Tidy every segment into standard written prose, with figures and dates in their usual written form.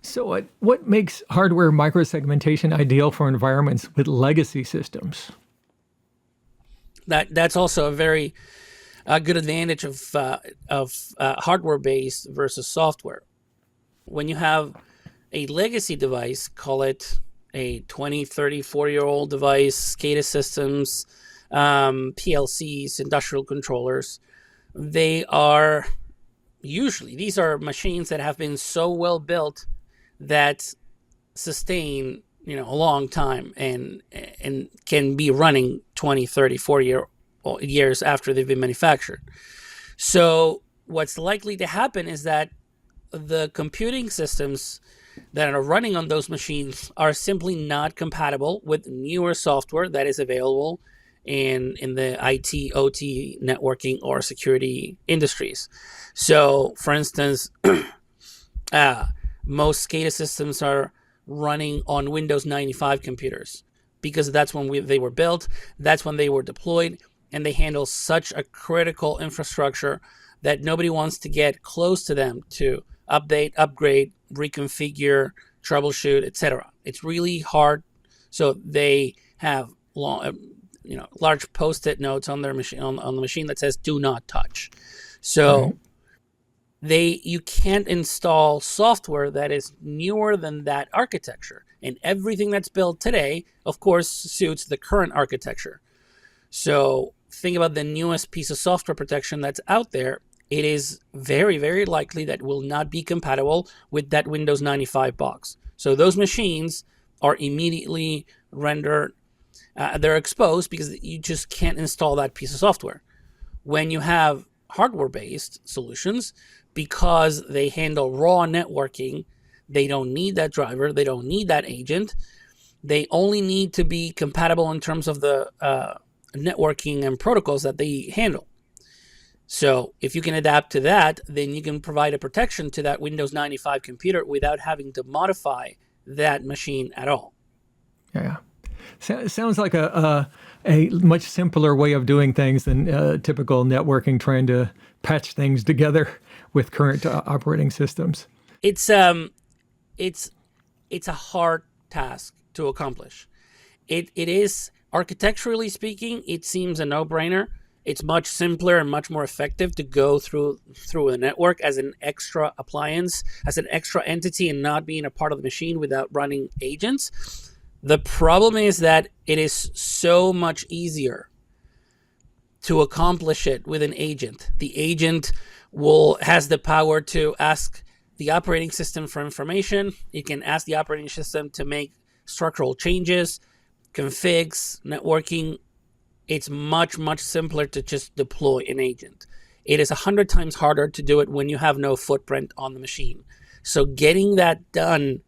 So what makes hardware microsegmentation ideal for environments with legacy systems? That's also a very good advantage of hardware based versus software. When you have a legacy device, call it a 20, 30, 40-year old device, SCADA systems, PLCs, industrial controllers, they are usually, these are machines that have been so well built that sustain, a long time and can be running 20, 30, 40 years after they've been manufactured. So what's likely to happen is that the computing systems that are running on those machines are simply not compatible with newer software that is available in the IT, OT, networking, or security industries. So, for instance, most SCADA systems are running on Windows 95 computers because that's when they were built, that's when they were deployed, and they handle such a critical infrastructure that nobody wants to get close to them to update, upgrade, reconfigure, troubleshoot, etc. It's really hard. So they have large post-it notes on their machine on the machine that says "Do not touch." So you can't install software that is newer than that architecture, and everything that's built today, of course, suits the current architecture. So think about the newest piece of software protection that's out there. It is very, very likely that will not be compatible with that Windows 95 box. So those machines are immediately rendered, they're exposed because you just can't install that piece of software. When you have hardware-based solutions, because they handle raw networking, they don't need that driver, they don't need that agent. They only need to be compatible in terms of the networking and protocols that they handle. So if you can adapt to that, then you can provide a protection to that Windows 95 computer without having to modify that machine at all. Yeah. Sounds like a much simpler way of doing things than typical networking, trying to patch things together with current operating systems. It's a hard task to accomplish. It is, architecturally speaking, it seems a no-brainer. It's much simpler and much more effective to go through a network as an extra appliance, as an extra entity, and not being a part of the machine without running agents. The problem is that it is so much easier to accomplish it with an agent. The agent has the power to ask the operating system for information. It can ask the operating system to make structural changes, configs, networking. It's much, much simpler to just deploy an agent. It is 100 times harder to do it when you have no footprint on the machine. So getting that done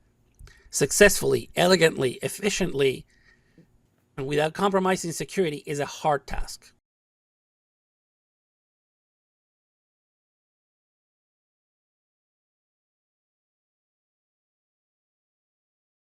successfully, elegantly, efficiently, and without compromising security is a hard task.